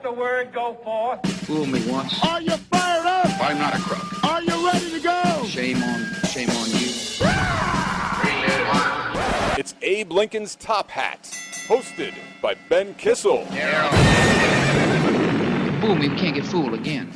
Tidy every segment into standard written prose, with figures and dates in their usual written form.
let the word go forth. Fool me once. Are you fired up? I'm not a crook. Are you ready to go? Shame on you. It's Abe Lincoln's Top Hat, hosted by Ben Kissel. Fool me, we can't get fooled again.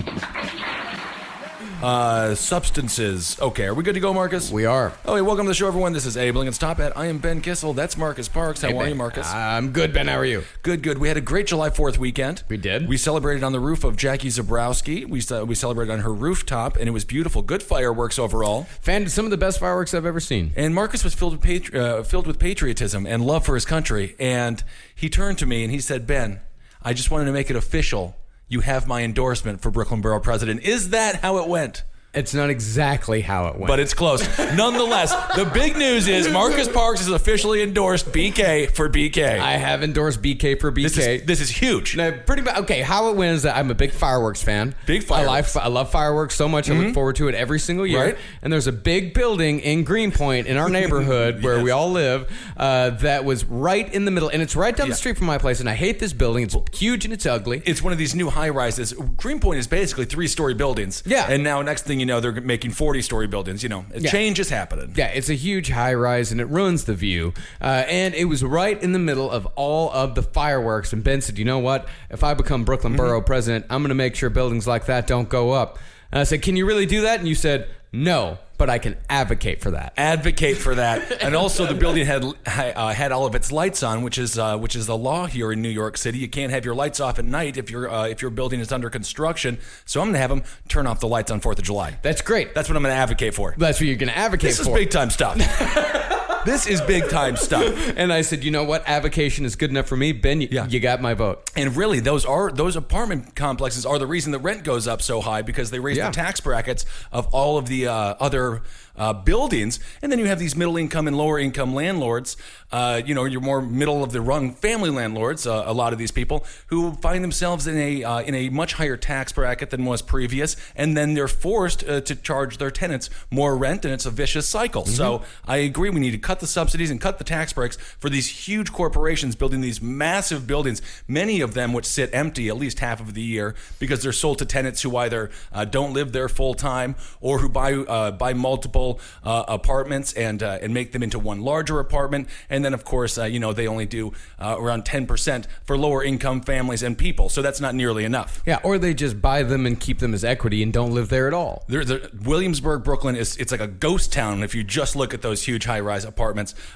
Substances. Okay, are we good to go, Marcus? We are. Okay, welcome to the show, everyone. This is Abe Lincoln's Top Hat. I am Ben Kissel. That's Marcus Parks. How are you, Marcus? I'm good, Ben. How are you? Good. We had a great July 4th weekend. We did. We celebrated on the roof of Jackie Zabrowski. We celebrated on her rooftop, and it was beautiful. Good fireworks overall. Some of the best fireworks I've ever seen. And Marcus was filled with patriotism and love for his country. And he turned to me and he said, Ben, I just wanted to make it official. You have my endorsement for Brooklyn Borough President. Is that how it went? It's not exactly how it went. But it's close. Nonetheless, the big news is Marcus Parks has officially endorsed BK for BK. I have endorsed BK for BK. This is huge. Now, pretty much. Okay, how it went is that I'm a big fireworks fan. Big fireworks. I love fireworks so much. I look forward to it every single year. Right. And there's a big building in Greenpoint in our neighborhood where we all live that was right in the middle. And it's right down the street from my place. And I hate this building. It's huge and it's ugly. It's one of these new high-rises. Greenpoint is basically 3-story buildings. Yeah. And now next thing you know, they're making 40-story buildings. Change is happening. Yeah, it's a huge high-rise, and it ruins the view. And it was right in the middle of all of the fireworks. And Ben said, you know what? If I become Brooklyn Borough President, I'm going to make sure buildings like that don't go up. And I said, can you really do that? And you said, no, but I can advocate for that. And also the building had all of its lights on, which is the law here in New York City. You can't have your lights off at night if your building is under construction. So I'm going to have them turn off the lights on 4th of July. That's great. That's what I'm going to advocate for. That's what you're going to advocate for. This is big time stuff. This is big time stuff. And I said, you know what? Avocation is good enough for me. Ben, you got my vote. And really, those apartment complexes are the reason the rent goes up so high, because they raise the tax brackets of all of the other buildings. And then you have these middle income and lower income landlords, your more middle of the rung family landlords, a lot of these people who find themselves in a much higher tax bracket than was previous, and then they're forced to charge their tenants more rent, and it's a vicious cycle. So I agree, we need to cut the subsidies and cut the tax breaks for these huge corporations building these massive buildings, many of them which sit empty at least half of the year because they're sold to tenants who either don't live there full time or who buy multiple apartments and make them into one larger apartment. And then, of course, they only do around 10% for lower income families and people. So that's not nearly enough. Yeah, or they just buy them and keep them as equity and don't live there at all. Williamsburg, Brooklyn, it's like a ghost town if you just look at those huge high-rise apartments.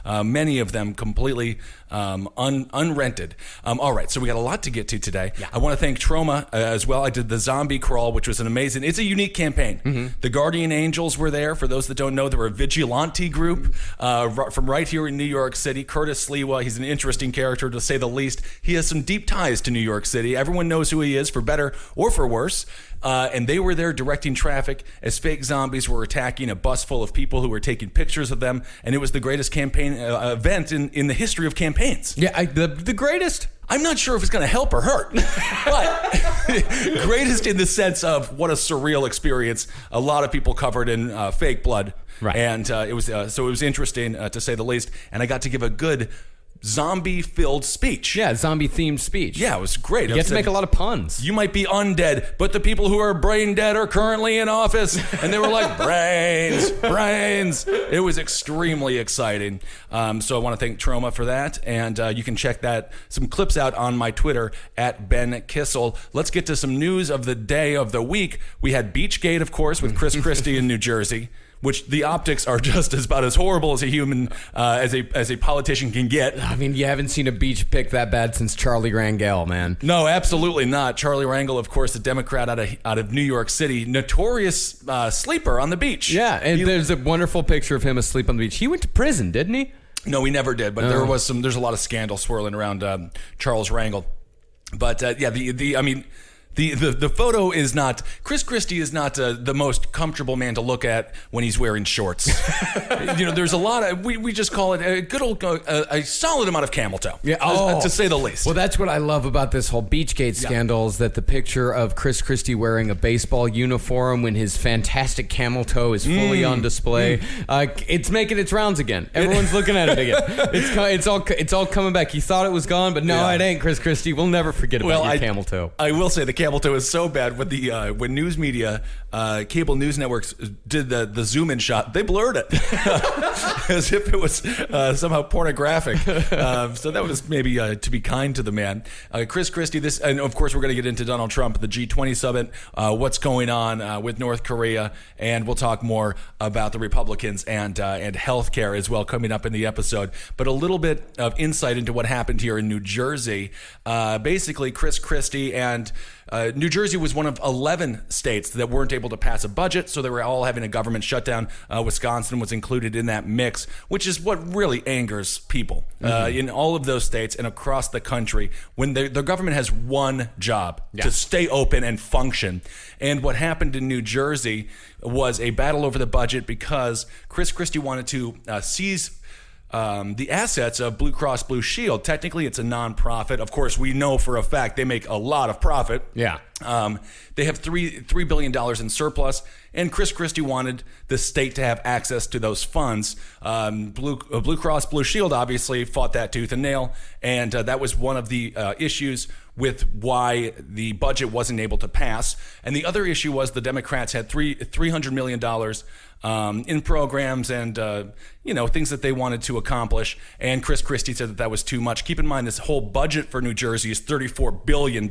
Many of them completely unrented. All right, so we got a lot to get to today. Yeah. I want to thank Troma as well. I did the zombie crawl, which was it's a unique campaign. The Guardian Angels were there. For those that don't know, they were a vigilante group from right here in New York City. Curtis Sliwa, he's an interesting character to say the least. He has some deep ties to New York City. Everyone knows who he is, for better or for worse. And they were there directing traffic as fake zombies were attacking a bus full of people who were taking pictures of them. And it was the greatest campaign event in the history of campaigns. Yeah, the greatest. I'm not sure if it's going to help or hurt, but greatest in the sense of what a surreal experience. A lot of people covered in fake blood. Right. And it was interesting to say the least. And I got to give a good zombie-filled speech. Yeah, zombie-themed speech. Yeah, it was great. You get to make a lot of puns. You might be undead, but the people who are brain dead are currently in office. And they were like, brains. It was extremely exciting. So I want to thank Troma for that. And you can check some clips out on my Twitter at Ben Kissel. Let's get to some news of the day of the week. We had Beachgate, of course, with Chris Christie in New Jersey, which the optics are just about as horrible as a human, as a politician can get. I mean, you haven't seen a beach pick that bad since Charlie Rangel, man. No, absolutely not. Charlie Rangel, of course, a Democrat out of New York City, notorious sleeper on the beach. Yeah, and there's a wonderful picture of him asleep on the beach. He went to prison, didn't he? No, he never did, but there's a lot of scandal swirling around Charles Rangel. But The photo is not. Chris Christie is not the most comfortable man to look at when he's wearing shorts. There's a lot of we just call it a good old a solid amount of camel toe. Yeah, to say the least. Well, that's what I love about this whole Beachgate scandal is that the picture of Chris Christie wearing a baseball uniform when his fantastic camel toe is fully on display. It's making its rounds again. Everyone's looking at it again. It's all coming back. You thought it was gone, but no, it ain't. Chris Christie, we'll never forget about your camel toe. I will say the camel toe is so bad when when news media, cable news networks did the zoom in shot, they blurred it as if it was somehow pornographic. So that was maybe to be kind to the man. Chris Christie, and of course we're going to get into Donald Trump, the G20 summit, what's going on with North Korea, and we'll talk more about the Republicans and healthcare as well coming up in the episode. But a little bit of insight into what happened here in New Jersey. Basically, Chris Christie and New Jersey was one of 11 states that weren't able to pass a budget, so they were all having a government shutdown. Wisconsin was included in that mix, which is what really angers people in all of those states and across the country when the government has one job to stay open and function. And what happened in New Jersey was a battle over the budget because Chris Christie wanted to seize the assets of Blue Cross Blue Shield. Technically, it's a nonprofit. Of course, we know for a fact they make a lot of profit. Yeah. They have $3 billion in surplus, and Chris Christie wanted the state to have access to those funds. Blue Cross Blue Shield obviously fought that tooth and nail, and that was one of the issues with why the budget wasn't able to pass. And the other issue was the Democrats had $300 million in programs and things that they wanted to accomplish. And Chris Christie said that was too much. Keep in mind, this whole budget for New Jersey is $34 billion.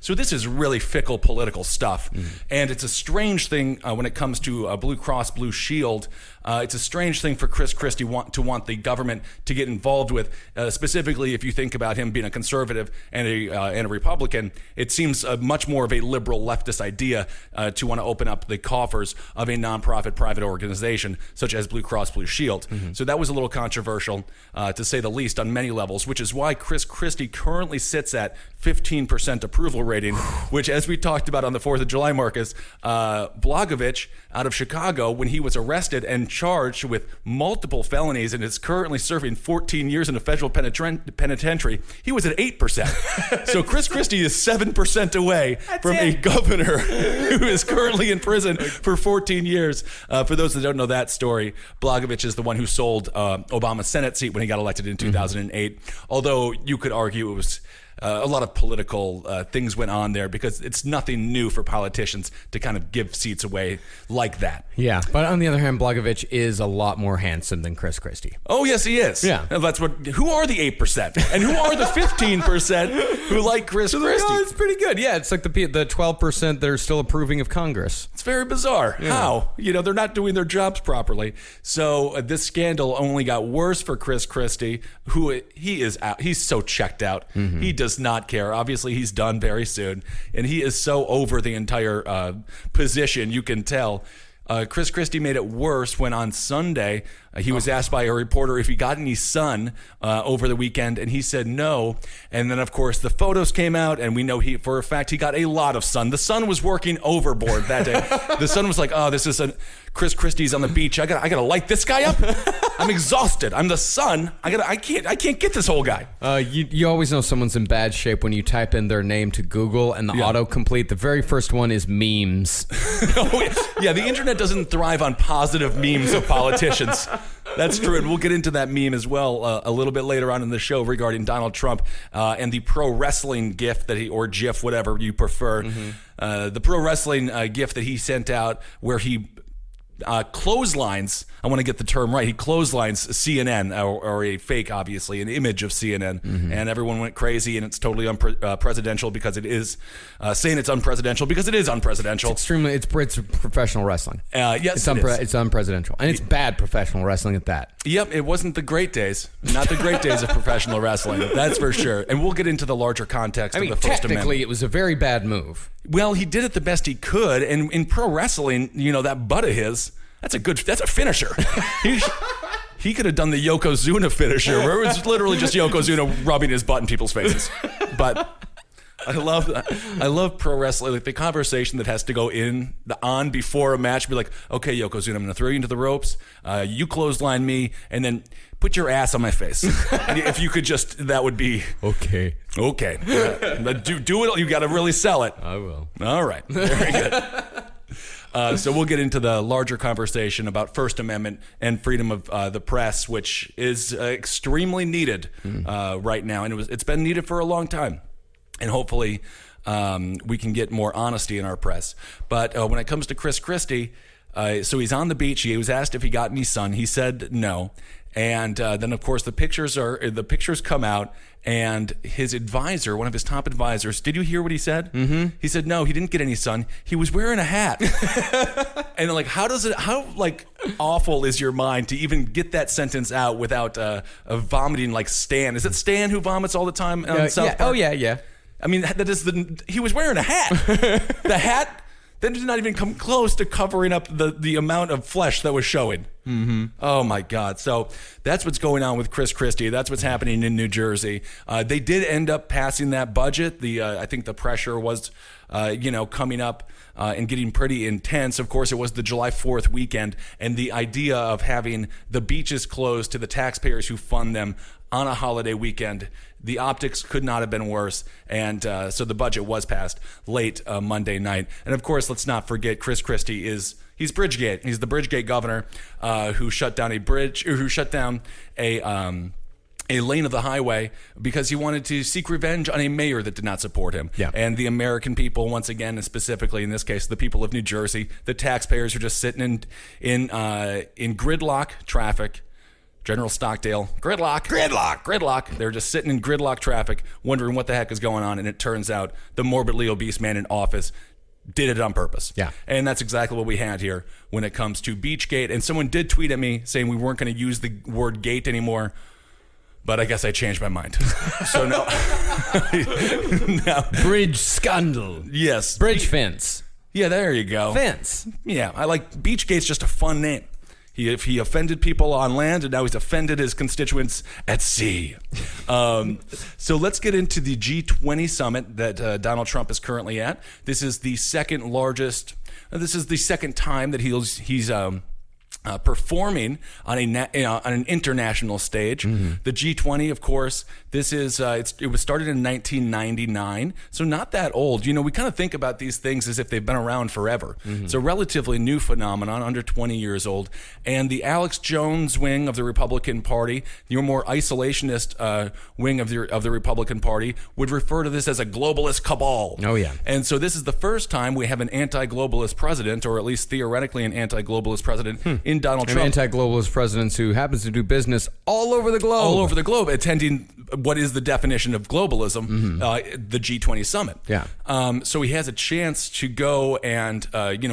So this is really fickle political stuff. And it's a strange thing when it comes to Blue Cross Blue Shield. It's a strange thing for Chris Christie to want the government to get involved with, specifically if you think about him being a conservative and a Republican. It seems much more of a liberal leftist idea to want to open up the coffers of a nonprofit private organization such as Blue Cross Blue Shield. So that was a little controversial, to say the least, on many levels, which is why Chris Christie currently sits at 15% approval rating, which, as we talked about on the 4th of July, Marcus, Blagojevich out of Chicago, when he was arrested and charged with multiple felonies and is currently serving 14 years in a federal penitentiary, he was at 8%. So Chris Christie is 7% away from a governor who is currently in prison for 14 years. For those that don't know that story, Blagojevich is the one who sold Obama's Senate seat when he got elected in 2008. Although you could argue it was a lot of political things went on there because it's nothing new for politicians to kind of give seats away like that. Yeah, but on the other hand, Blagojevich is a lot more handsome than Chris Christie. Oh, yes, he is. Yeah. That's who are the 8%? And who are the 15% who like Chris Christie? Oh, it's pretty good. Yeah, it's like the 12% that are still approving of Congress. It's very bizarre. Yeah. How? They're not doing their jobs properly. So this scandal only got worse for Chris Christie, who he is out. He's so checked out. He does not care. Obviously, he's done very soon, and he is so over the entire position. You can tell. Chris Christie made it worse when on Sunday he was asked by a reporter if he got any sun over the weekend, and he said no. And then, of course, the photos came out, and we know for a fact he got a lot of sun. The sun was working overboard that day. The sun was like, oh, this is Chris Christie's on the beach. I gotta light this guy up. I'm exhausted. I'm the sun. I can't get this whole guy. You always know someone's in bad shape when you type in their name to Google and the autocomplete. The very first one is memes. Yeah, the internet doesn't thrive on positive memes of politicians. That's true, and we'll get into that meme as well a little bit later on in the show regarding Donald Trump and the pro wrestling GIF or GIF, whatever you prefer. The pro wrestling GIF that he sent out where he clotheslines, I want to get the term right, he clotheslines CNN, or a fake, obviously, an image of CNN, and everyone went crazy, and it's totally unpresidential because it is, saying it's unpresidential because it is unpresidential. It's professional wrestling. Yes, it's unpresidential, and it's bad professional wrestling at that. Yep, it wasn't the great days, not the great days of professional wrestling, that's for sure, and we'll get into the larger context of the First Amendment. Technically, it was a very bad move. Well, he did it the best he could, and in pro wrestling, that butt of his, that's a finisher. He could have done the Yokozuna finisher, where it was literally just Yokozuna rubbing his butt in people's faces. But I love pro wrestling, like the conversation that has to go on before a match. Be like, okay, Yokozuna, I'm going to throw you into the ropes. You clothesline me, and then put your ass on my face. And if you could just, that would be Okay. But do it. You got to really sell it. I will. All right, very good. So we'll get into the larger conversation about First Amendment and freedom of the press, which is extremely needed right now, and it's been needed for a long time. And hopefully we can get more honesty in our press. But when it comes to Chris Christie, so he's on the beach. He was asked if he got any sun. He said no. And then, of course, the pictures come out, and his advisor, one of his top advisors, did you hear what he said? Mm-hmm. He said no, he didn't get any sun. He was wearing a hat. And like, how awful is your mind to even get that sentence out without vomiting like Stan? Is it Stan who vomits all the time on South Park? Oh yeah. I mean, he was wearing a hat. The hat then did not even come close to covering up the amount of flesh that was showing. Mm-hmm. Oh, my God. So that's what's going on with Chris Christie. That's what's happening in New Jersey. They did end up passing that budget. I think the pressure was, coming up and getting pretty intense. Of course, it was the July 4th weekend, and the idea of having the beaches closed to the taxpayers who fund them on a holiday weekend, the optics could not have been worse, and so the budget was passed late Monday night. And of course, let's not forget Chris Christie he's Bridgegate. He's the Bridgegate governor who shut down a bridge, or who shut down a lane of the highway because he wanted to seek revenge on a mayor that did not support him. Yeah. And the American people, once again, and specifically in this case, the people of New Jersey, the taxpayers are just sitting in gridlock traffic. General Stockdale, gridlock. They're just sitting in gridlock traffic, wondering what the heck is going on. And it turns out the morbidly obese man in office did it on purpose. Yeah. And that's exactly what we had here when it comes to Beachgate. And someone did tweet at me saying we weren't going to use the word gate anymore. But I guess I changed my mind. So no. Bridge scandal. Yes. Bridge fence. Yeah, there you go. Fence. Yeah, I like Beachgate's just a fun name. He offended people on land, and now he's offended his constituents at sea. So let's get into the G20 summit that Donald Trump is currently at. This is the second largest. This is the second time that he's performing on an international stage. Mm-hmm. The G20, of course, this is it was started in 1999, so not that old. We kind of think about these things as if they've been around forever. Mm-hmm. It's a relatively new phenomenon, under 20 years old. And the Alex Jones wing of the Republican Party, your more isolationist wing of the Republican Party, would refer to this as a globalist cabal. Oh yeah. And so this is the first time we have an anti-globalist president, or at least theoretically an anti-globalist president in Donald Trump. An anti-globalist president who happens to do business all over the globe. All over the globe, attending what is the definition of globalism, the G20 summit. Yeah. So he has a chance to go and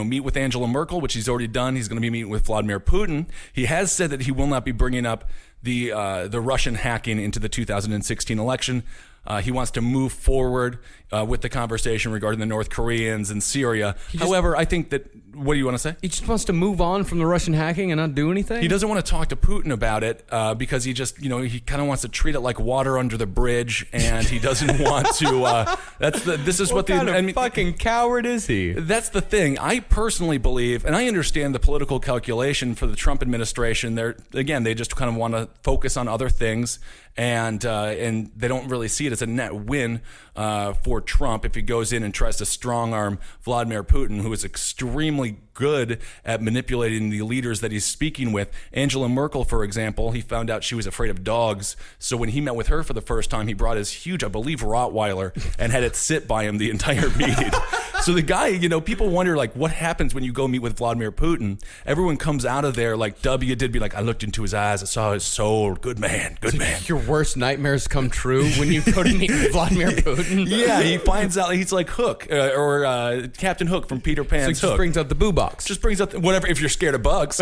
meet with Angela Merkel, which he's already done. He's going to be meeting with Vladimir Putin. He has said that he will not be bringing up the Russian hacking into the 2016 election. He wants to move forward with the conversation regarding the North Koreans and Syria. However, I think that, what do you want to say? He just wants to move on from the Russian hacking and not do anything? He doesn't want to talk to Putin about it because he just, he kind of wants to treat it like water under the bridge, and he doesn't want to. What kind of fucking coward is he? That's the thing. I personally believe, and I understand the political calculation for the Trump administration. They just kind of want to focus on other things, and they don't really see it as a net win for Trump if he goes in and tries to strong arm Vladimir Putin, who is extremely good at manipulating the leaders that he's speaking with. Angela Merkel, for example, he found out she was afraid of dogs. So when he met with her for the first time, he brought his huge, I believe, Rottweiler and had it sit by him the entire meeting. So the guy, people wonder, like, what happens when you go meet with Vladimir Putin? Everyone comes out of there like W did, be like, I looked into his eyes, I saw his soul. Good man, good man. Your worst nightmares come true when you go to meet with Vladimir Putin? Yeah, he finds out he's like Hook, or Captain Hook from Peter Pan's Hook. Just brings out the boo box. Just brings up whatever, if you're scared of bugs.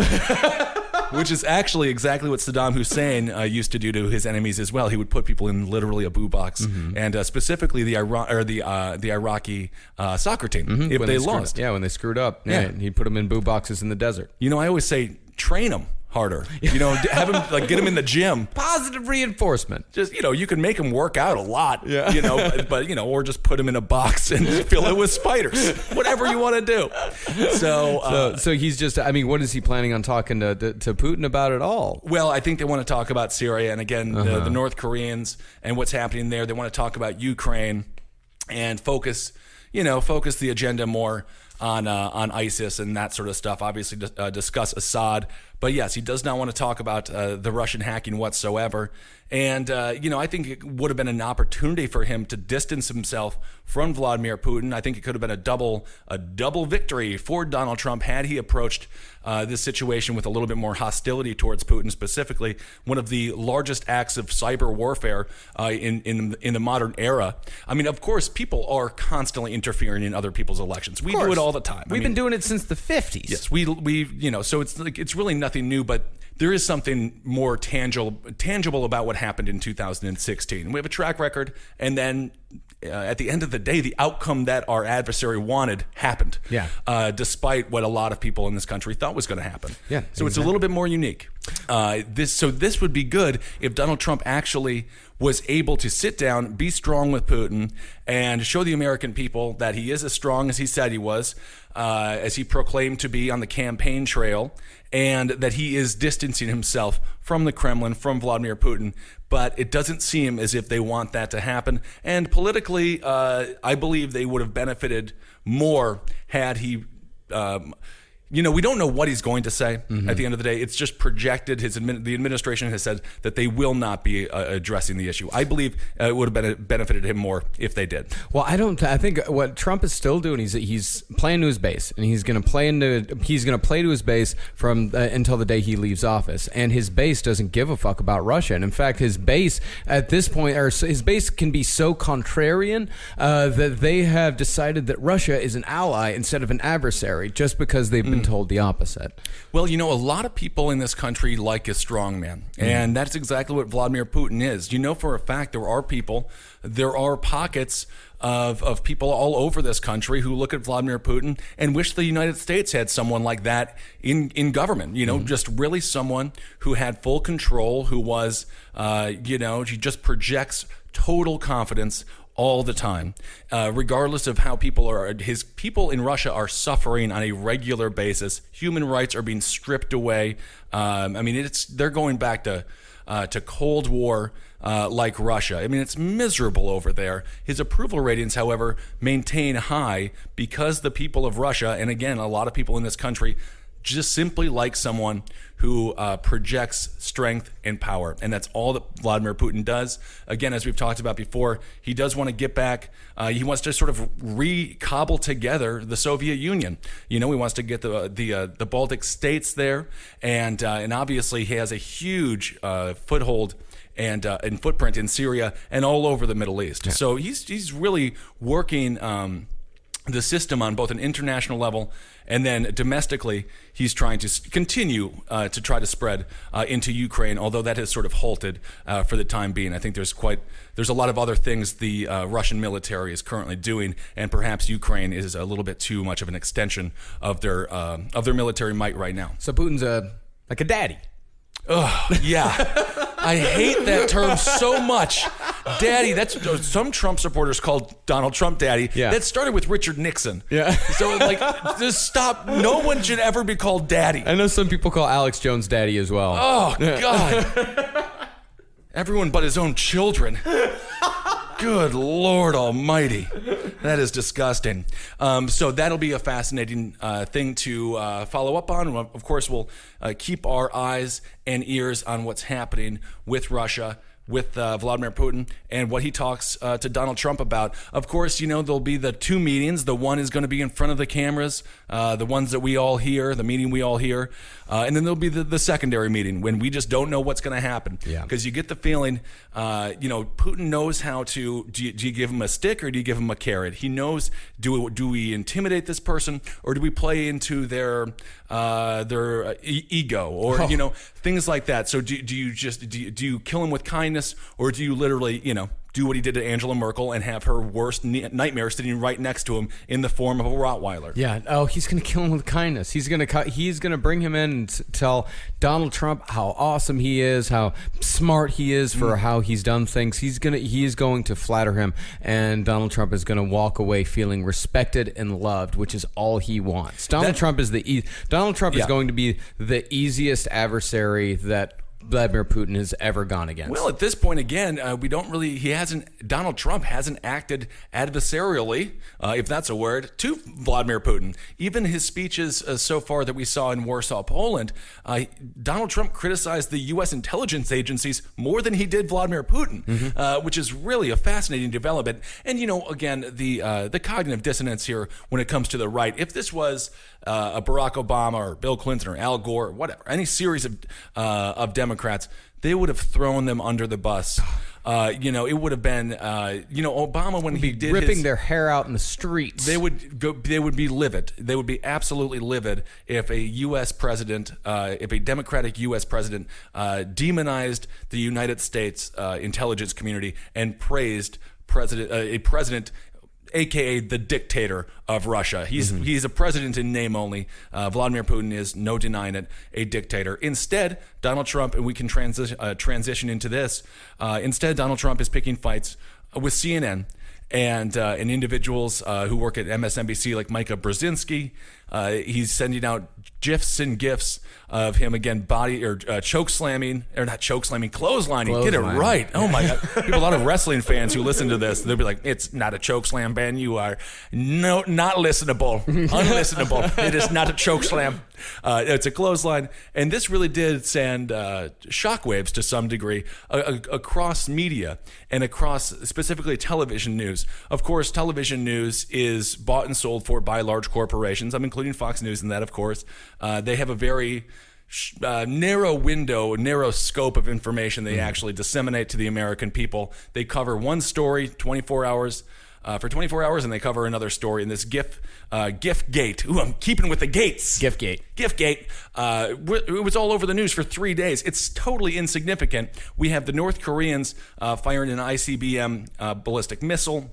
Which is actually exactly what Saddam Hussein used to do to his enemies as well. He would put people in literally a boo box, and specifically the Iraqi soccer team if they lost. When they screwed up. Yeah, he'd put them in boo boxes in the desert. I always say train them. harder. Have him get him in the gym. Positive reinforcement. Just you can make him work out a lot. Yeah. But or just put him in a box and fill it with spiders. Whatever you want to do. So he's just. I mean, what is he planning on talking to Putin about at all? Well, I think they want to talk about Syria and again the North Koreans and what's happening there. They want to talk about Ukraine and focus the agenda more on ISIS and that sort of stuff. Obviously, discuss Assad. But yes, he does not want to talk about the Russian hacking whatsoever. And, I think it would have been an opportunity for him to distance himself from Vladimir Putin. I think it could have been a double victory for Donald Trump had he approached this situation with a little bit more hostility towards Putin, specifically one of the largest acts of cyber warfare in the modern era. I mean, of course, people are constantly interfering in other people's elections. We do it all the time. We've been doing it since the 50s. Yes, so it's really nothing new, but there is something more tangible about what happened in 2016. We have a track record, and then at the end of the day, the outcome that our adversary wanted happened. Yeah. Despite what a lot of people in this country thought was going to happen. Yeah. So it's a little bit more unique. This would be good if Donald Trump actually was able to sit down, be strong with Putin, and show the American people that he is as strong as he said he was, as he proclaimed to be on the campaign trail, and that he is distancing himself from the Kremlin, from Vladimir Putin. But it doesn't seem as if they want that to happen. And politically, I believe they would have benefited more had he... we don't know what he's going to say at the end of the day. It's just projected. The administration has said that they will not be addressing the issue. I believe it would have benefited him more if they did. Well, I think what Trump is still doing, he's playing to his base, and he's going to play to his base from until the day he leaves office. And his base doesn't give a fuck about Russia. And in fact, his base at this point, or his base can be so contrarian that they have decided that Russia is an ally instead of an adversary, just because they've been told the opposite. Well, a lot of people in this country like a strong man, and that's exactly what Vladimir Putin is. For a fact there are pockets of people all over this country who look at Vladimir Putin and wish the United States had someone like that in government. Just really someone who had full control, who was, he just projects total confidence all the time, regardless of how his people in Russia are suffering on a regular basis. Human rights are being stripped away. They're going back to Cold War like Russia. It's miserable over there. His approval ratings, however, maintain high because the people of Russia, and again, a lot of people in this country, just simply like someone who projects strength and power. And that's all that Vladimir Putin does. Again, as we've talked about before, he does want to get back. He wants to sort of re-cobble together the Soviet Union. He wants to get the Baltic states there. And obviously he has a huge foothold and footprint in Syria and all over the Middle East. Yeah. So he's really working the system on both an international level and then domestically. He's trying to continue to try to spread into Ukraine, although that has sort of halted for the time being. I think there's a lot of other things the Russian military is currently doing, and perhaps Ukraine is a little bit too much of an extension of their military might right now. So Putin's like a daddy. Ugh, yeah. I hate that term so much. Daddy, that's some Trump supporters call Donald Trump daddy. Yeah. That started with Richard Nixon. Yeah. So just stop. No one should ever be called daddy. I know some people call Alex Jones daddy as well. Oh, God. Everyone but his own children. Good Lord Almighty. That is disgusting. So that'll be a fascinating thing to follow up on. Of course, we'll keep our eyes and ears on what's happening with Russia, with Vladimir Putin, and what he talks to Donald Trump about. Of course, there'll be the two meetings. The one is going to be in front of the cameras, the ones that we all hear, the meeting we all hear. And then there'll be the secondary meeting when we just don't know what's going to happen. Yeah. Because you get the feeling, Putin knows how to, do you give him a stick or do you give him a carrot? He knows, do we intimidate this person or do we play into their ego or, things like that. So do you kill him with kindness or do you literally, do what he did to Angela Merkel and have her worst nightmare sitting right next to him in the form of a Rottweiler. Yeah. Oh, he's going to kill him with kindness. He's going to bring him in and tell Donald Trump how awesome he is, how smart he is for how he's done things. He is going to flatter him, and Donald Trump is going to walk away feeling respected and loved, which is all he wants. Donald Trump is going to be the easiest adversary that Vladimir Putin has ever gone against. Well, at this point, again, Donald Trump hasn't acted adversarially, if that's a word, to Vladimir Putin. Even his speeches so far that we saw in Warsaw, Poland, Donald Trump criticized the U.S. intelligence agencies more than he did Vladimir Putin, which is really a fascinating development. And, again, the cognitive dissonance here when it comes to the right. If this was a Barack Obama or Bill Clinton or Al Gore or whatever, any series of Democrats, they would have thrown them under the bus. It would have been, Obama when he did ripping their hair out in the streets. They would be livid. They would be absolutely livid if a U.S. president, if a Democratic U.S. president demonized the United States intelligence community and praised a president, a.k.a. the dictator of Russia. He's a president in name only. Vladimir Putin is, no denying it, a dictator. Instead, Donald Trump, and we can transition into this, instead Donald Trump is picking fights with CNN and individuals who work at MSNBC like Micah Brzezinski. He's sending out GIFs and GIFs of him again clotheslining. Get it right. Oh my God. We have a lot of wrestling fans who listen to this. They'll be like, it's not a choke slam, Ben. You are not listenable. Unlistenable. It is not a choke slam. It's a clothesline. And this really did send shockwaves to some degree across media and across specifically television news. Of course, television news is bought and sold for by large corporations. I'm including Fox News in that, of course. They have a very narrow scope of information they actually disseminate to the American people. They cover one story 24 hours for 24 hours, and they cover another story in this Giftgate. Ooh, I'm keeping with the gates. Giftgate. It was all over the news for 3 days. It's totally insignificant. We have the North Koreans firing an ICBM ballistic missile,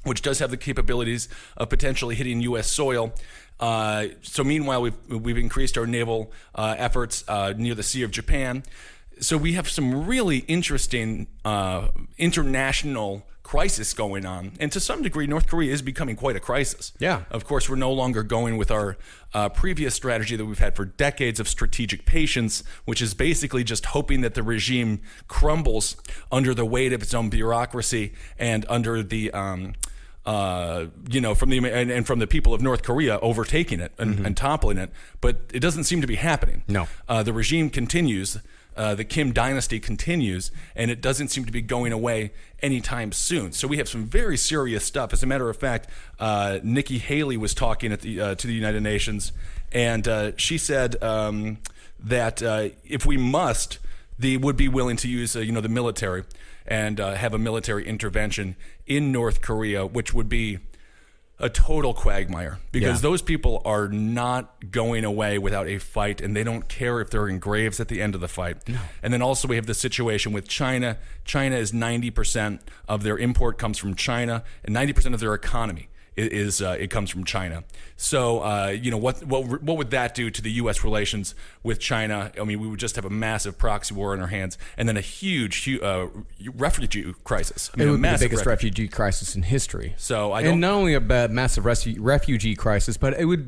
which does have the capabilities of potentially hitting U.S. soil. So meanwhile, we've increased our naval efforts near the Sea of Japan. So we have some really interesting international crisis going on. And to some degree, North Korea is becoming quite a crisis. Yeah. Of course, we're no longer going with our previous strategy that we've had for decades of strategic patience, which is basically just hoping that the regime crumbles under the weight of its own bureaucracy and under the from the people of North Korea overtaking it and toppling it. But it doesn't seem to be happening. No. The regime continues. The Kim dynasty continues, and it doesn't seem to be going away anytime soon. So we have some very serious stuff. As a matter of fact, Nikki Haley was talking at to the United Nations, and she said that if we must, they would be willing to use the military and have a military intervention in North Korea, which would be a total quagmire, because those people are not going away without a fight, and they don't care if they're in graves at the end of the fight. No. And then also we have the situation with China. China is 90% of their import comes from China, and 90% of their economy it comes from China. So what would that do to the U.S. relations with China? I mean, we would just have a massive proxy war in our hands, and then a huge refugee crisis. It would be the biggest refugee crisis in history. So and not only a massive refugee crisis, but it would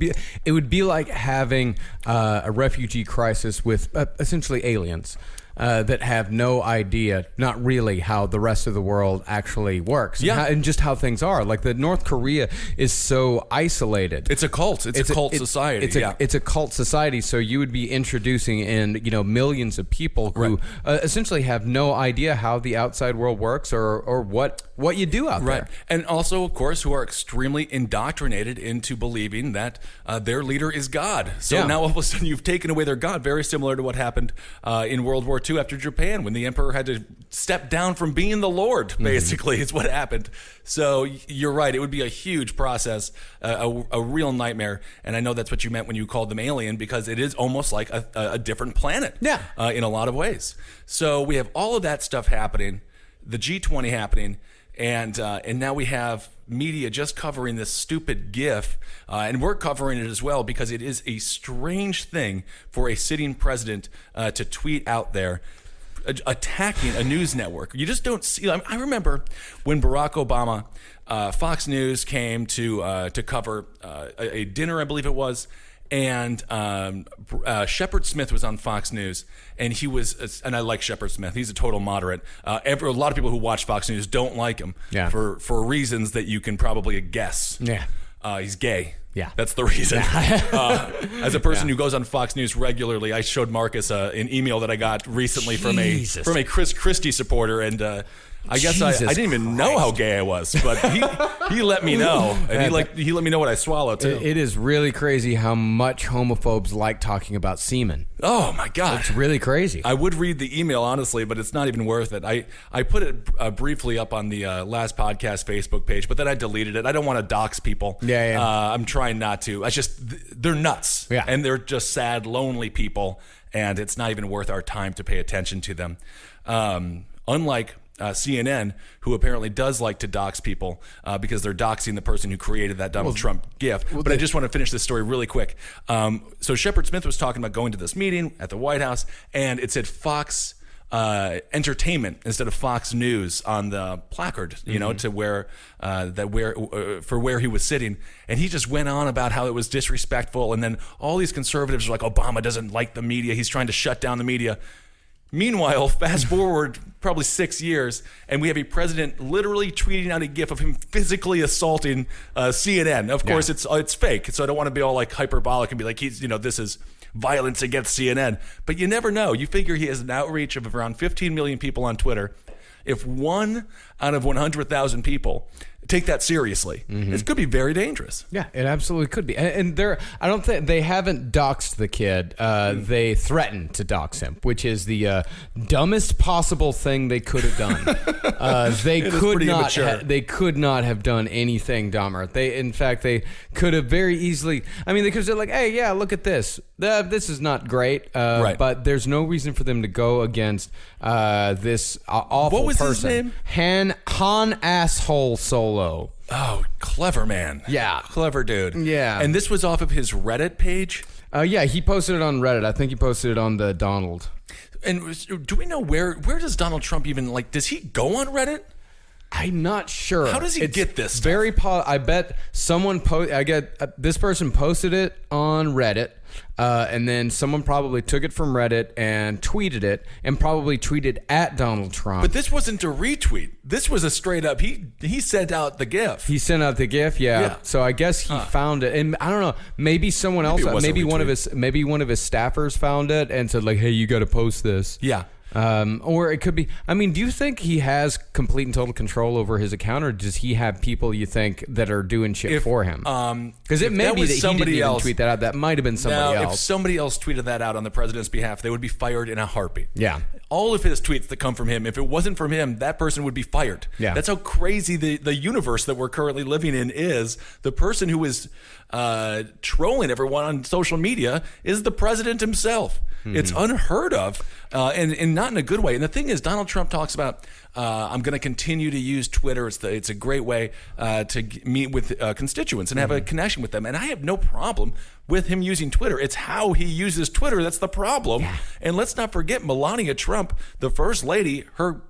be like having a refugee crisis with essentially aliens. That have no idea, not really, how the rest of the world actually works. Yeah. And just how things are. Like, the North Korea is so isolated. It's a cult. It's a cult society. It's a cult society. So you would be introducing in, millions of people who essentially have no idea how the outside world works or what you do out there. And also, of course, who are extremely indoctrinated into believing that their leader is God. So now all of a sudden you've taken away their God, very similar to what happened in World War II after Japan, when the emperor had to step down from being the Lord, basically, is what happened. So you're right. It would be a huge process, a real nightmare. And I know that's what you meant when you called them alien, because it is almost like a different planet in a lot of ways. So we have all of that stuff happening, the G20 happening. And now we have media just covering this stupid GIF, and we're covering it as well because it is a strange thing for a sitting president to tweet out there attacking a news network. You just don't see. I remember when Barack Obama, Fox News came to cover a dinner, I believe it was. And Shepard Smith was on Fox News, and he was, and I like Shepard Smith. He's a total moderate. A lot of people who watch Fox News don't like him for reasons that you can probably guess. Yeah, he's gay. Yeah, that's the reason. As a person who goes on Fox News regularly, I showed Marcus an email that I got recently from a Chris Christie supporter, and. I guess I didn't even know how gay I was, but he let me know, and he let me know what I swallow too. It is really crazy how much homophobes like talking about semen. Oh my God, it's really crazy. I would read the email honestly, but it's not even worth it. I put it briefly up on the last podcast Facebook page, but then I deleted it. I don't want to dox people. Yeah. I'm trying not to. I just they're nuts. Yeah, and they're just sad, lonely people, and it's not even worth our time to pay attention to them. Unlike CNN, who apparently does like to dox people because they're doxing the person who created that Donald Trump GIF. But I just want to finish this story really quick. So Shepard Smith was talking about going to this meeting at the White House, and it said Fox Entertainment instead of Fox News on the placard, to where he was sitting. And he just went on about how it was disrespectful. And then all these conservatives were like, Obama doesn't like the media. He's trying to shut down the media. Meanwhile, fast forward probably 6 years, and we have a president literally tweeting out a GIF of him physically assaulting CNN. Of course, it's fake, so I don't want to be all like hyperbolic and be like, this is violence against CNN. But you never know. You figure he has an outreach of around 15 million people on Twitter. If 1 out of 100,000 people take that seriously, it could be very dangerous. Yeah, it absolutely could be. And I don't think they haven't doxed the kid. They threatened to dox him, which is the dumbest possible thing they could have done. They could not have done anything dumber. In fact, they could have very easily. I mean, they could have said like, "Hey, yeah, look at this. This is not great." Right. But there's no reason for them to go against this awful person. What was his name? Han Asshole Solo. Oh, clever man. Yeah. Clever dude. Yeah. And this was off of his Reddit page? Yeah, he posted it on Reddit. I think he posted it on the Donald. And do we know where does Donald Trump even, does he go on Reddit? I'm not sure. How does he get this stuff? Very I bet someone this person posted it on Reddit, and then someone probably took it from Reddit and tweeted it, and probably tweeted at Donald Trump. But this wasn't a retweet. This was a straight up. He sent out the GIF. He sent out the GIF. Yeah. So I guess he found it, and I don't know. Maybe someone else. Maybe one of his staffers found it and said like, "Hey, you got to post this." Yeah. Or it could be. I mean, do you think he has complete and total control over his account, or does he have people you think that are doing shit for him? Because it may be that he didn't even tweet that out. That might have been somebody else. If somebody else tweeted that out on the president's behalf, they would be fired in a heartbeat. Yeah. All of his tweets that come from him, if it wasn't from him, that person would be fired. Yeah. That's how crazy the universe that we're currently living in is. The person who is trolling everyone on social media is the president himself. Mm-hmm. It's unheard of, and not in a good way. And the thing is, Donald Trump talks about, I'm going to continue to use Twitter. It's a great way to meet with constituents and have a connection with them. And I have no problem with him using Twitter. It's how he uses Twitter that's the problem. Yeah. And let's not forget Melania Trump, the first lady, her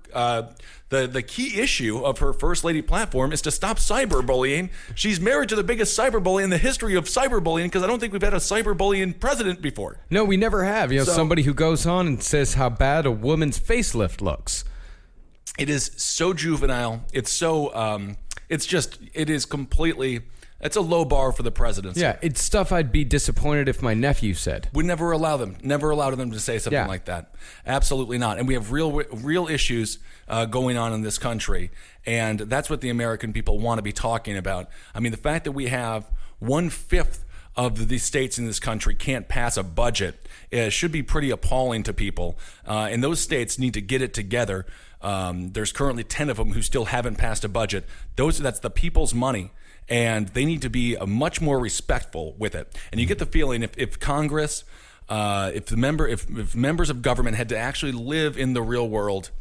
the key issue of her first lady platform is to stop cyberbullying. She's married to the biggest cyberbully in the history of cyberbullying, because I don't think we've had a cyberbullying president before. No, we never have. Somebody who goes on and says how bad a woman's facelift looks. It is so juvenile. It's so it is completely. It's a low bar for the presidency. Yeah, it's stuff I'd be disappointed if my nephew said. Would never allow them to say something like that. Absolutely not. And we have real issues going on in this country, and that's what the American people want to be talking about. I mean, the fact that we have 1/5 of the states in this country can't pass a budget should be pretty appalling to people. And those states need to get it together. There's currently 10 of them who still haven't passed a budget. That's the people's money. And they need to be much more respectful with it. And you get the feeling if Congress, if members of government had to actually live in the real world,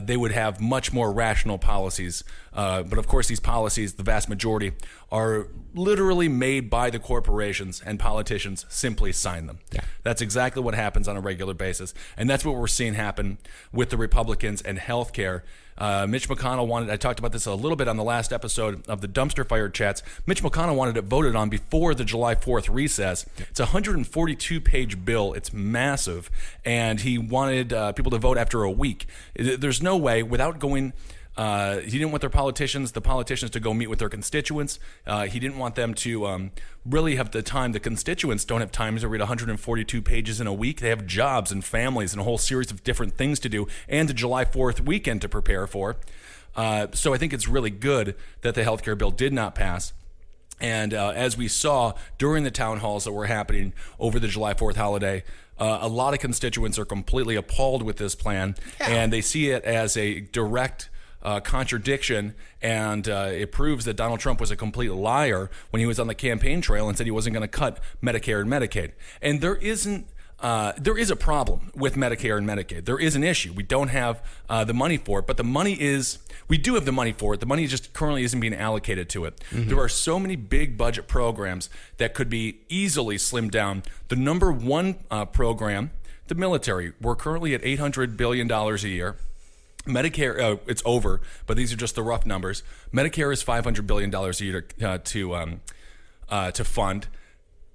they would have much more rational policies But of course, these policies, the vast majority, are literally made by the corporations, and politicians simply sign them. Yeah. That's exactly what happens on a regular basis. And that's what we're seeing happen with the Republicans and health care. Mitch McConnell wanted, I talked about this a little bit on the last episode of the Dumpster Fire Chats. Mitch McConnell wanted it voted on before the July 4th recess. It's a 142-page bill. It's massive. And he wanted people to vote after a week. There's no way without going... he didn't want the politicians to go meet with their constituents. He didn't want them to really have the time. The constituents don't have time to read 142 pages in a week. They have jobs and families and a whole series of different things to do, and the July 4th weekend to prepare for. So I think it's really good that the healthcare bill did not pass. And as we saw during the town halls that were happening over the July 4th holiday, a lot of constituents are completely appalled with this plan, and they see it as a direct contradiction, and it proves that Donald Trump was a complete liar when he was on the campaign trail and said he wasn't going to cut Medicare and Medicaid. And there is a problem with Medicare and Medicaid. There is an issue. We don't have the money for it, but we do have the money for it. The money just currently isn't being allocated to it. Mm-hmm. There are so many big budget programs that could be easily slimmed down. The number one program, the military, we're currently at $800 billion a year. Medicare, it's over, but these are just the rough numbers. Medicare is $500 billion a year to fund.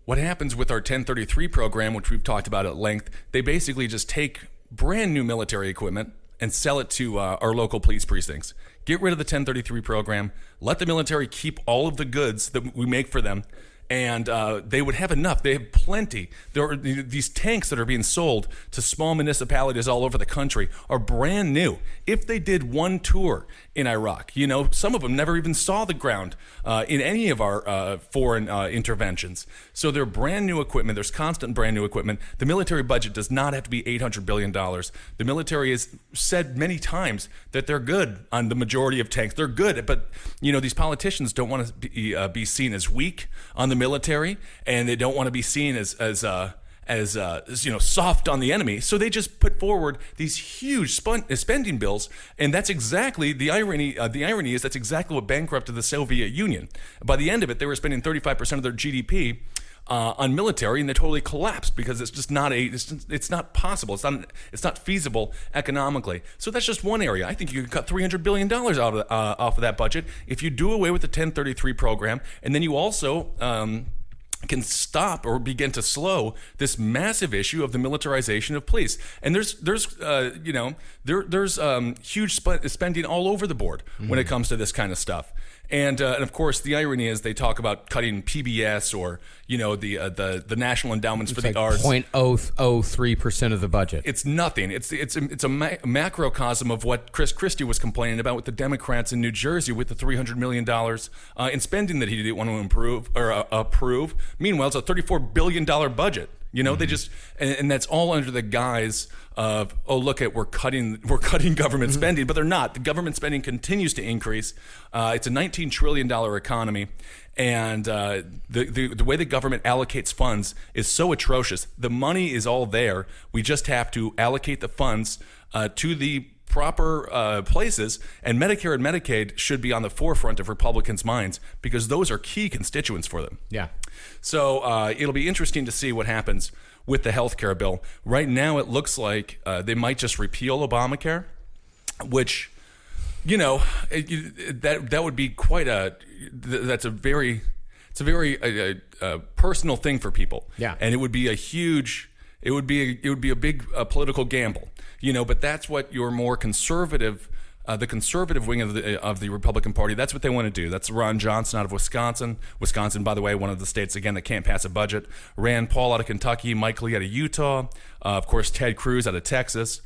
What happens with our 1033 program, which we've talked about at length, they basically just take brand new military equipment and sell it to our local police precincts. Get rid of the 1033 program, let the military keep all of the goods that we make for them, and they would have enough. They have plenty. There are these tanks that are being sold to small municipalities all over the country are brand new. If they did one tour in Iraq, some of them never even saw the ground in any of our foreign interventions. So they're brand new equipment. There's constant brand new equipment. The military budget does not have to be $800 billion. The military has said many times that they're good on the majority of tanks. They're good, but these politicians don't want to be seen as weak on the military, and they don't want to be seen as soft on the enemy. So they just put forward these huge spending bills, and that's exactly the irony. The irony is that's exactly what bankrupted the Soviet Union. By the end of it, they were spending 35% of their GDP on military, and they totally collapsed because it's just not it's not possible. It's not feasible economically. So that's just one area. I think you could cut $300 billion off of that budget if you do away with the 1033 program, and then you also can stop or begin to slow this massive issue of the militarization of police. And there's huge spending all over the board when it comes to this kind of stuff. And of course, the irony is they talk about cutting PBS or the national endowments for the arts. 0.003% of the budget. It's nothing. It's a macrocosm of what Chris Christie was complaining about with the Democrats in New Jersey with the $300 million in spending that he didn't want to approve. Meanwhile, it's a $34 billion budget. They just and that's all under the guise of, we're cutting government spending, but they're not. The government spending continues to increase. It's a $19 trillion economy, and the way the government allocates funds is so atrocious. The money is all there. We just have to allocate the funds to the proper places, and Medicare and Medicaid should be on the forefront of Republicans' minds because those are key constituents for them. Yeah. So it'll be interesting to see what happens with the health care bill. Right now, it looks like they might just repeal Obamacare, which, that would be quite it's a very personal thing for people. Yeah. And it would be a big political gamble, but that's what your more conservative, the conservative wing of the Republican Party, that's what they want to do. That's Ron Johnson out of Wisconsin. Wisconsin, by the way, one of the states, again, that can't pass a budget. Rand Paul out of Kentucky, Mike Lee out of Utah, of course, Ted Cruz out of Texas.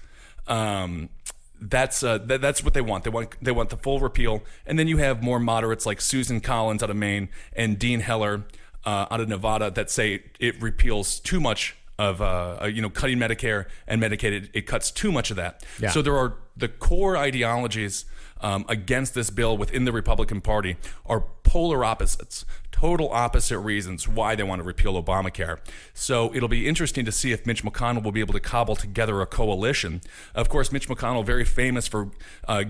That's what they want. They want the full repeal. And then you have more moderates like Susan Collins out of Maine and Dean Heller out of Nevada that say it repeals too much of cutting Medicare and Medicaid. It cuts too much of that. Yeah. So there are the core ideologies against this bill within the Republican Party are polar opposites, total opposite reasons why they want to repeal Obamacare. So it'll be interesting to see if Mitch McConnell will be able to cobble together a coalition. Of course, Mitch McConnell, very famous for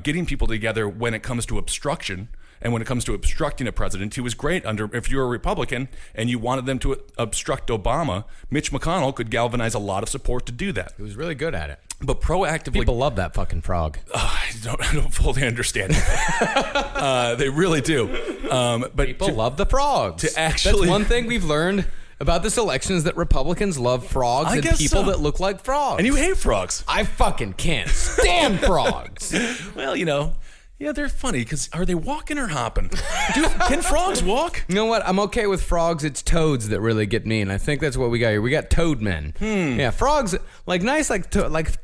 getting people together when it comes to obstruction. And when it comes to obstructing a president, he was great if you're a Republican and you wanted them to obstruct Obama, Mitch McConnell could galvanize a lot of support to do that. He was really good at it. But proactively... People love that fucking frog. I don't fully understand it. They really do. But People love the frogs. That's one thing we've learned about this election is that Republicans love frogs and people that look like frogs. And you hate frogs. I fucking can't stand frogs. Well, yeah, they're funny because are they walking or hopping? Can frogs walk? You know what? I'm okay with frogs. It's toads that really get me, and I think that's what we got here. We got toad men. Yeah, frogs, like nice, like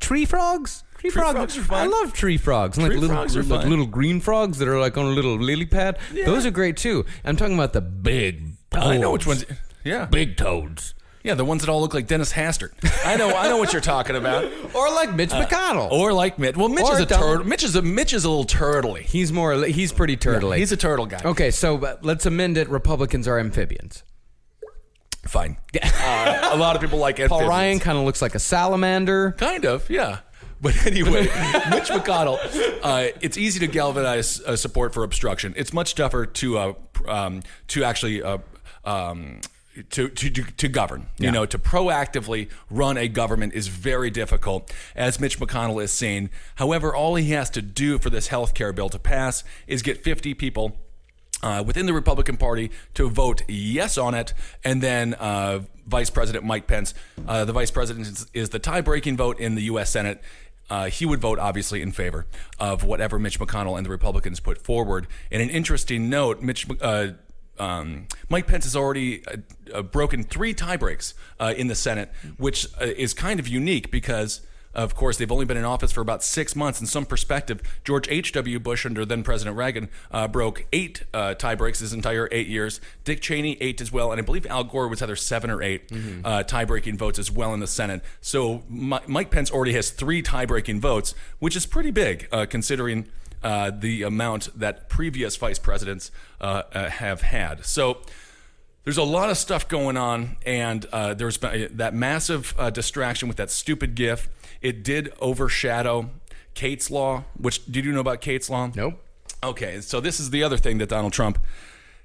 tree frogs. Tree frogs are fun. I love tree frogs. Tree frogs are fun. Like little green frogs that are like on a little lily pad. Yeah. Those are great too. I'm talking about the big toads. I know which ones. Yeah, big toads. Yeah, the ones that all look like Dennis Hastert. I know what you're talking about. Or like Mitch McConnell. Or like Mitch. Well, Mitch is a turtle. Mitch is a little turtly. He's pretty turtly. Yeah, he's a turtle guy. Okay, so let's amend it. Republicans are amphibians. Fine. A lot of people like amphibians. Paul Ryan kind of looks like a salamander. Kind of, yeah. But anyway, Mitch McConnell, it's easy to galvanize support for obstruction. It's much tougher to actually to govern. To proactively run a government is very difficult, as Mitch McConnell is saying. However, all he has to do for this health care bill to pass is get 50 people within the Republican Party to vote yes on it, and then Vice President Mike Pence, the Vice President is the tie-breaking vote in the U.S. Senate. He would vote, obviously, in favor of whatever Mitch McConnell and the Republicans put forward. And an interesting note, Mike Pence has already broken 3 tie breaks in the Senate, which is kind of unique because, of course, they've only been in office for about 6 months. In some perspective, George H.W. Bush under then President Reagan broke 8 tie breaks his entire 8 years. Dick Cheney 8 as well, and I believe Al Gore was either 7 or 8 tie-breaking votes as well in the Senate. So Mike Pence already has 3 tie-breaking votes, which is pretty big considering the amount that previous vice presidents have had. So there's a lot of stuff going on, and there's been that massive distraction with that stupid GIF. It did overshadow Kate's Law, which, did you know about Kate's Law? Nope. Okay, so this is the other thing that Donald Trump,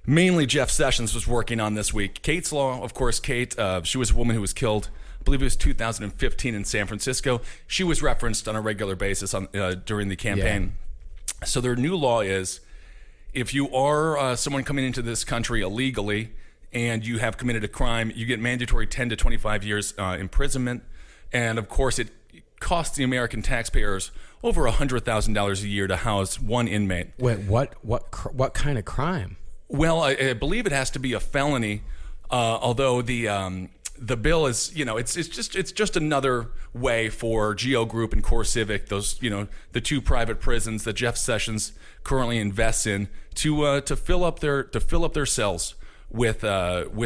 mainly Jeff Sessions, was working on this week. Kate's Law, of course, Kate, she was a woman who was killed, I believe it was 2015 in San Francisco. She was referenced on a regular basis during the campaign. Yeah. So their new law is, if you are someone coming into this country illegally and you have committed a crime, you get mandatory 10 to 25 years imprisonment. And of course, it costs the American taxpayers over $100,000 a year to house one inmate. Wait, what kind of crime? Well, I believe it has to be a felony, although the bill is, it's just another way for Geo Group and Core Civic, those, the 2 private prisons that Jeff Sessions currently invests in, to fill up their cells with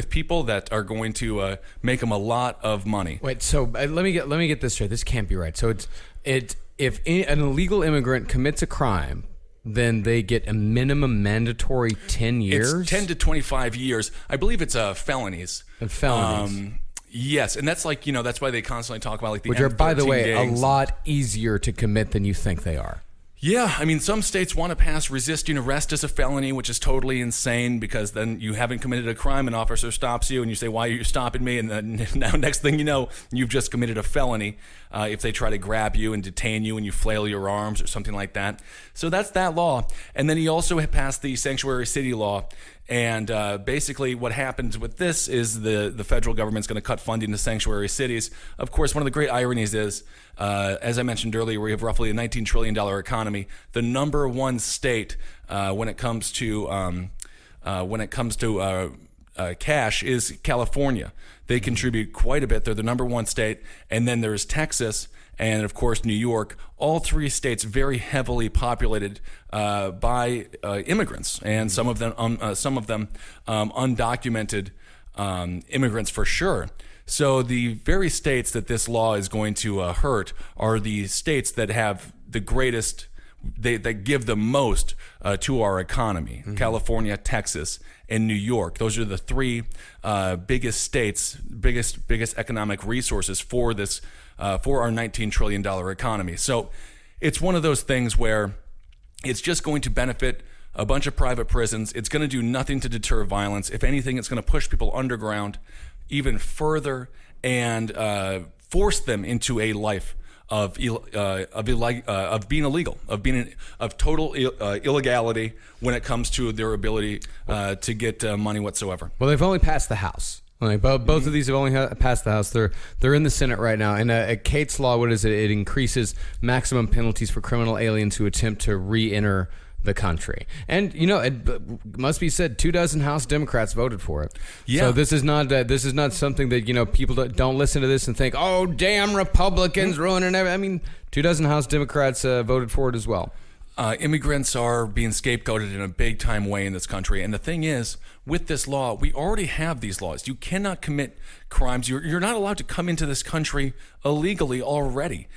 people that are going to make them a lot of money. Wait, so let me get this straight. This can't be right. So if an illegal immigrant commits a crime, then they get a minimum mandatory 10 years? It's 10 to 25 years. I believe it's felonies. Felonies. Yes, and that's that's why they constantly talk about the which are, by the way, gangs. A lot easier to commit than you think they are. Yeah, I mean, some states want to pass resisting arrest as a felony, which is totally insane because then you haven't committed a crime, an officer stops you and you say, why are you stopping me? And then now next thing you know, you've just committed a felony if they try to grab you and detain you and you flail your arms or something like that. So that's that law. And then he also had passed the sanctuary city law. And basically what happens with this is the federal government's going to cut funding to sanctuary cities. Of course, one of the great ironies is, as I mentioned earlier, we have roughly a $19 trillion economy. The number one state when it comes to cash is California. They contribute quite a bit. They're the number one state. And then there's Texas and, of course, New York. All 3 states very heavily populated by immigrants, and some of them undocumented immigrants for sure. So the very states that this law is going to hurt are the states that have the greatest. They give the most to our economy. California, Texas, and New York. Those are the three biggest states, biggest economic resources for this for our $19 trillion economy. So it's one of those things where it's just going to benefit a bunch of private prisons. It's going to do nothing to deter violence. If anything, it's going to push people underground even further and force them into a life of being illegal, of total illegality when it comes to their ability to get money whatsoever. Well, they've only passed the House. Like both of these have only passed the House. They're in the Senate right now. And Kate's law, what is it? It increases maximum penalties for criminal aliens who attempt to re-enter the country. And it must be said, 24 House Democrats voted for it. Yeah. So this is not something that people don't listen to this and think, oh, damn Republicans ruining everything. I mean, 24 House Democrats voted for it as well. Immigrants are being scapegoated in a big time way in this country. And the thing is, with this law, we already have these laws. You cannot commit crimes. You're not allowed to come into this country illegally already.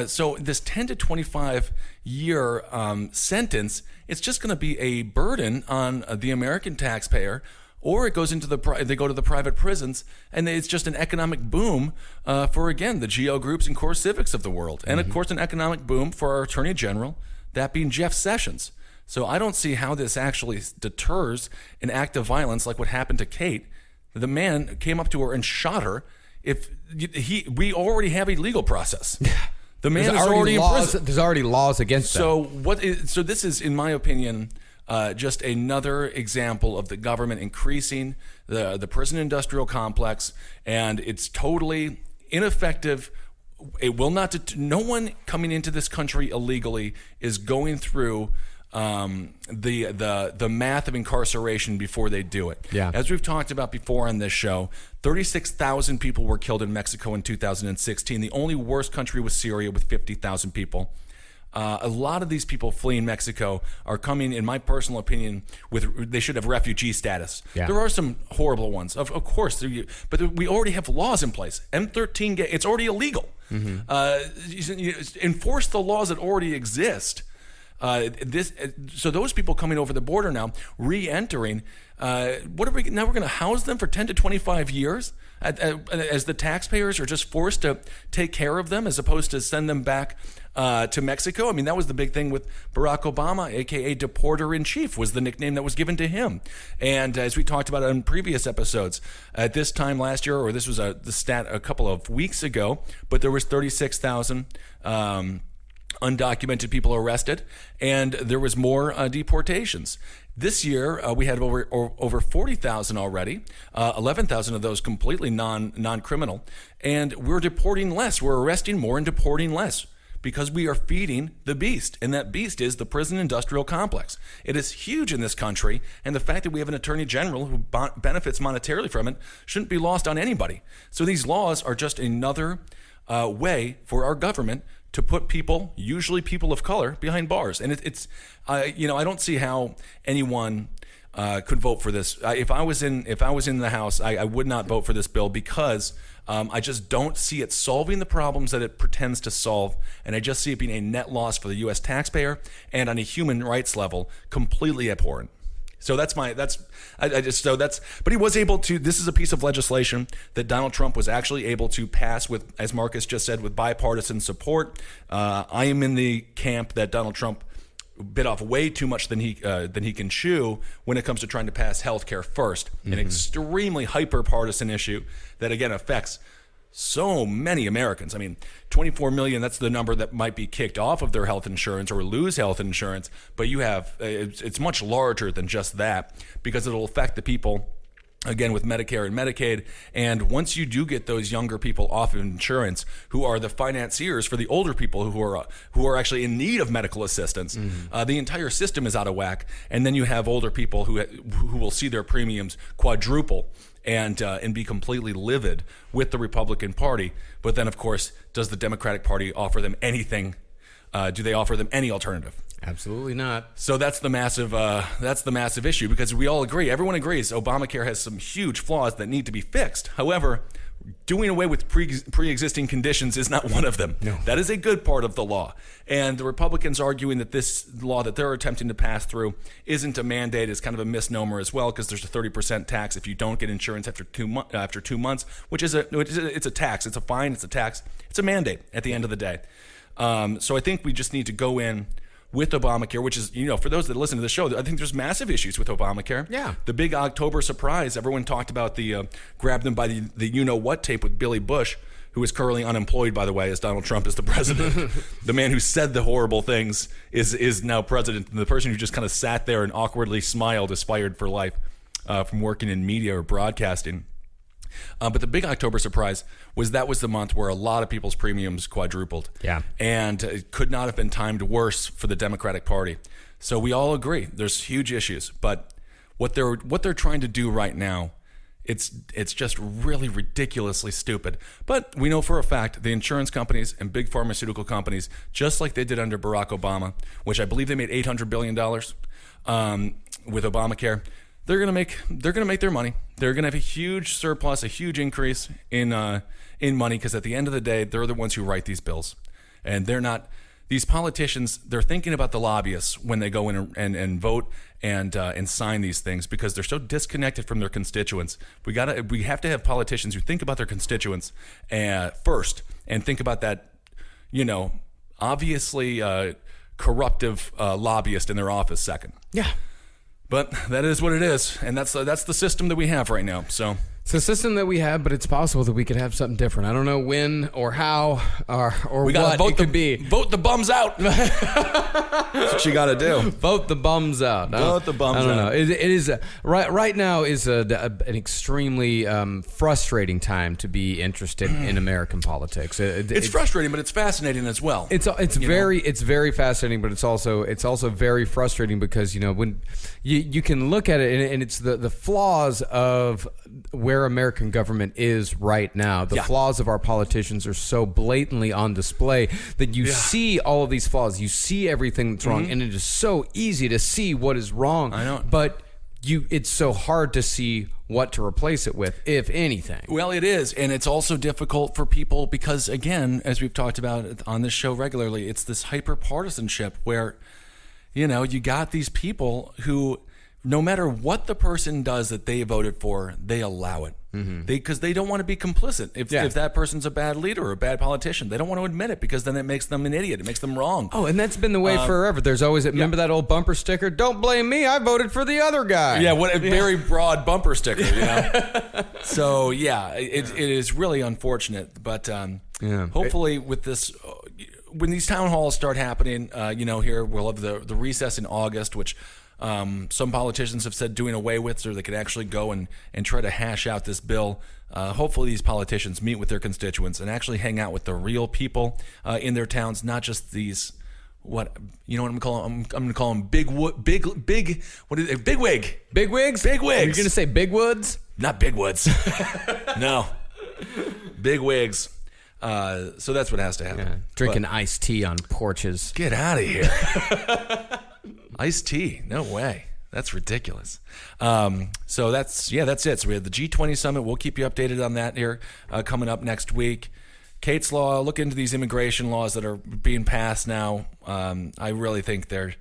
So this 10 to 25 year sentence, it's just going to be a burden on the American taxpayer, or it goes into they go to the private prisons, and it's just an economic boom for, again, the GO groups and core civics of the world. And of course, an economic boom for our Attorney General, that being Jeff Sessions. So I don't see how this actually deters an act of violence like what happened to Kate. The man came up to her and shot her. We already have a legal process. The man is already in prison. There's already laws against that. So this is, in my opinion, just another example of the government increasing the prison industrial complex, and it's totally ineffective. It will not. No one coming into this country illegally is going through the math of incarceration before they do it. Yeah. As we've talked about before on this show, 36,000 people were killed in Mexico in 2016. The only worst country was Syria with 50,000 people. A lot of these people fleeing Mexico are coming, in my personal opinion, they should have refugee status. Yeah. There are some horrible ones, of course, but we already have laws in place. M13, it's already illegal. You enforce the laws that already exist. So those people coming over the border now, re-entering, what are we now? We're going to house them for 10 to 25 years as the taxpayers are just forced to take care of them as opposed to send them back to Mexico. I mean, that was the big thing with Barack Obama, aka Deporter-in-Chief, was the nickname that was given to him. And as we talked about in previous episodes, at this time last year, or this was the stat a couple of weeks ago, but there was 36,000 undocumented people arrested, and there was more deportations. This year, we had over 40,000 already, 11,000 of those completely non-criminal, and we're deporting less. We're arresting more and deporting less because we are feeding the beast, and that beast is the prison industrial complex. It is huge in this country, and the fact that we have an attorney general who benefits monetarily from it shouldn't be lost on anybody. So these laws are just another way for our government to put people, usually people of color, behind bars. And I don't see how anyone could vote for this. If I was in the House, I would not vote for this bill because I just don't see it solving the problems that it pretends to solve, and I just see it being a net loss for the U.S. taxpayer, and on a human rights level, completely abhorrent. So but he was able to, this is a piece of legislation that Donald Trump was actually able to pass with, as Marcus just said, with bipartisan support. I am in the camp that Donald Trump bit off way too much than he can chew when it comes to trying to pass health care first, an extremely hyper-partisan issue that, again, affects so many Americans. I mean, 24 million, that's the number that might be kicked off of their health insurance or lose health insurance. But you have, it's much larger than just that because it'll affect the people, again, with Medicare and Medicaid. And once you do get those younger people off of insurance, who are the financiers for the older people who are actually in need of medical assistance, the entire system is out of whack. And then you have older people who will see their premiums quadruple and be completely livid with the Republican Party. But then, of course, does the Democratic Party offer them anything? Do they offer them any alternative? Absolutely not. So that's the massive issue, because we all agree, everyone agrees, Obamacare has some huge flaws that need to be fixed. However, doing away with pre-existing conditions is not one of them. No. That is a good part of the law. And the Republicans arguing that this law that they're attempting to pass through isn't a mandate is kind of a misnomer as well, because there's a 30% tax if you don't get insurance after 2 months, which is it's a tax. It's a fine. It's a tax. It's a mandate at the end of the day. So I think we just need to go in with Obamacare, which is, for those that listen to the show, I think there's massive issues with Obamacare. Yeah. The big October surprise, everyone talked about the grab them by the you-know-what tape with Billy Bush, who is currently unemployed, by the way, as Donald Trump is the president. The man who said the horrible things is now president. And the person who just kind of sat there and awkwardly smiled is fired for life from working in media or broadcasting. But the big October surprise was the month where a lot of people's premiums quadrupled. Yeah. And it could not have been timed worse for the Democratic Party. So we all agree there's huge issues, but what they're trying to do right now, it's just really ridiculously stupid. But we know for a fact the insurance companies and big pharmaceutical companies, just like they did under Barack Obama, which I believe they made $800 billion with Obamacare, they're gonna make their money. They're gonna have a huge surplus, a huge increase in money, because at the end of the day, they're the ones who write these bills, and they're not. These politicians, they're thinking about the lobbyists when they go in and vote and sign these things, because they're so disconnected from their constituents. We have to have politicians who think about their constituents first, and think about that, obviously corruptive lobbyist in their office second. Yeah. But that is what it is, and that's the system that we have right now. So it's a system that we have, but it's possible that we could have something different. I don't know when or how or we gotta what vote it could be. Vote the bums out. That's what you got to do. Vote the bums out. Vote the bums out. I don't know. It is right now is an extremely frustrating time to be interested in American politics. It's frustrating, but it's fascinating as well. It's very fascinating, but it's also very frustrating, because when you can look at it and it's the flaws of where American government is right now. The flaws of our politicians are so blatantly on display that you see all of these flaws. You see everything that's wrong, and it is so easy to see what is wrong. I know. But it's so hard to see what to replace it with, if anything. Well, it is, and it's also difficult for people because, again, as we've talked about on this show regularly, it's this hyper-partisanship where, you got these people who, no matter what the person does that they voted for, they allow it. Because they don't want to be complicit. If that person's a bad leader or a bad politician, they don't want to admit it, because then it makes them an idiot. It makes them wrong. Oh, and that's been the way forever. There's always remember that old bumper sticker? Don't blame me. I voted for the other guy. Yeah, what a very broad bumper sticker. So it is really unfortunate. But hopefully with this, when these town halls start happening, here we'll have the recess in August, which. Some politicians have said doing away with, so they could actually go and try to hash out this bill. Hopefully these politicians meet with their constituents and actually hang out with the real people in their towns, not just these, what I'm going to call them? I'm going to call them bigwig. Bigwigs? You're going to say bigwoods? Not bigwoods. No. Bigwigs. So that's what has to happen. Yeah. Drinking iced tea on porches. Get out of here. Iced tea? No way. That's ridiculous. So that's it. So we have the G20 summit. We'll keep you updated on that here coming up next week. Kate's Law. Look into these immigration laws that are being passed now. I really think they're.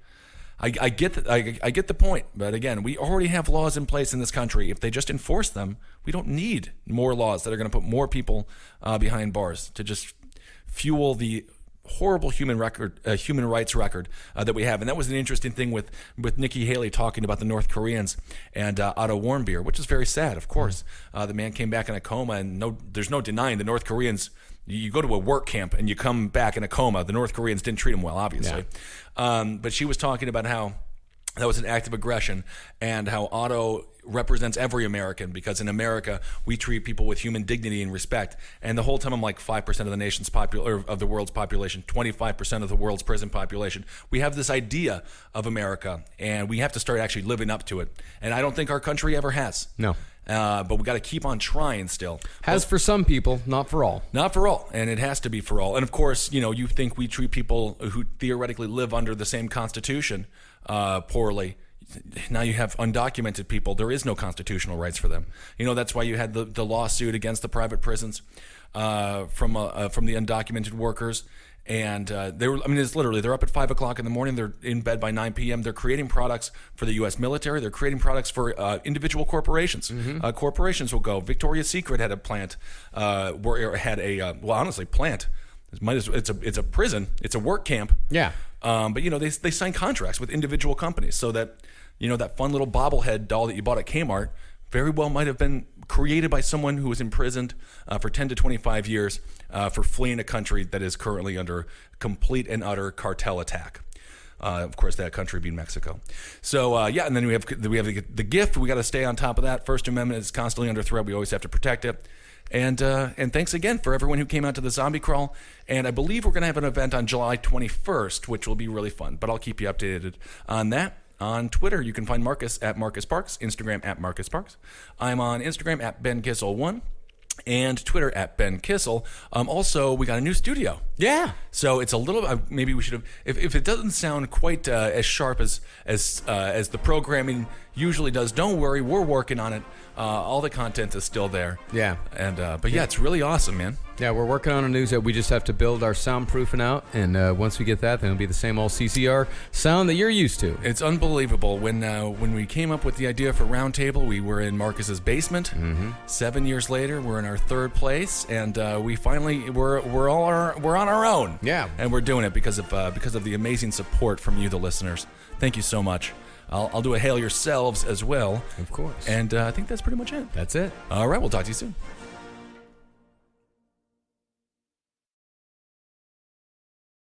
I get the point, but again, we already have laws in place in this country. If they just enforce them, we don't need more laws that are going to put more people behind bars to just fuel the horrible human rights record that we have. And that was an interesting thing with Nikki Haley talking about the North Koreans and Otto Warmbier, which is very sad, of course. The man came back in a coma, and there's no denying the North Koreans. You go to a work camp and you come back in a coma. The North Koreans didn't treat him well, obviously. Yeah. But she was talking about how that was an act of aggression, and how Otto represents every American, because in America we treat people with human dignity and respect. And the whole time I'm like 5% of the nation's of the world's population, 25% of the world's prison population. We have this idea of America, and we have to start actually living up to it. And I don't think our country ever has. No. But we got to keep on trying still. Has for some people, not for all. Not for all, and it has to be for all. And of course, you think we treat people who theoretically live under the same Constitution poorly. now you have undocumented people. There is no constitutional rights for them. That's why you had the lawsuit against the private prisons from the undocumented workers. And it's literally, they're up at 5 o'clock in the morning. They're in bed by 9 p.m. They're creating products for the U.S. military. They're creating products for individual corporations. Corporations will go. Victoria's Secret had a plant, plant. It's a prison. It's a work camp. Yeah. But they sign contracts with individual companies so that that fun little bobblehead doll that you bought at Kmart very well might have been created by someone who was imprisoned for 10 to 25 years for fleeing a country that is currently under complete and utter cartel attack. Of course, that country being Mexico. So and then we have the gift. We got to stay on top of that. First Amendment is constantly under threat. We always have to protect it. And thanks again for everyone who came out to the zombie crawl. And I believe we're going to have an event on July 21st, which will be really fun. But I'll keep you updated on that. On Twitter, you can find Marcus at Marcus Parks, Instagram at Marcus Parks. I'm on Instagram at Ben Kissel1 and Twitter at Ben Kissel. Also, we got a new studio. Yeah. So it's a little. Maybe we should have. If it doesn't sound quite as sharp as the programming usually does, don't worry. We're working on it. All the content is still there. Yeah. And but yeah, it's really awesome, man. Yeah, we're working on a new set. We just have to build our soundproofing out, and once we get that, then it'll be the same old CCR sound that you're used to. It's unbelievable. When we came up with the idea for Roundtable, we were in Marcus's basement. 7 years later, we're in our third place, and we finally we're on our own. Yeah, and we're doing it because of the amazing support from you, the listeners. Thank you so much. I'll do a hail yourselves as well. Of course. And I think that's pretty much it. That's it. All right, we'll talk to you soon.